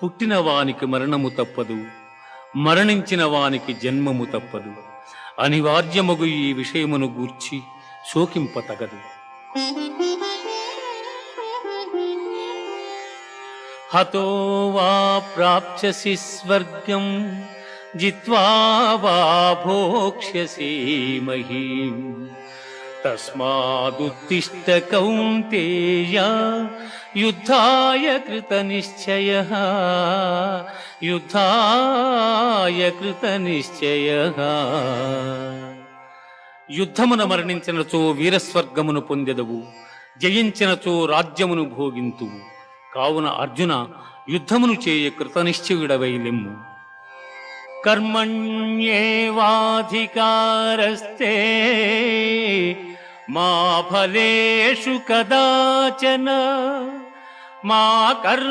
పుట్టిన వానికి మరణము తప్పదు, మరణించిన వానికి జన్మము తప్పదు. అనివార్యమగు ఈ విషయమును గూర్చి శోకింపతగదు. హతో వా ప్రాప్స్యసి స్వర్గం జిత్వా వా భోక్ష్యసి మహీం. తస్మాదుత్తిష్ఠ కౌంతేయ యుద్ధాయ కృతనిశ్చయః, యుద్ధాయ కృతనిశ్చయః. యుద్ధమున మరణించినచో వీరస్వర్గమును పొందెదవు, జయించినచో రాజ్యమును భోగింతువు. కావున అర్జున, యుద్ధమును చేయ కృతనిశ్చయుడవై లెమ్ము. కర్మణ్యేవాధికారస్తే మా ఫలేషు కదాచన, మా కర్మ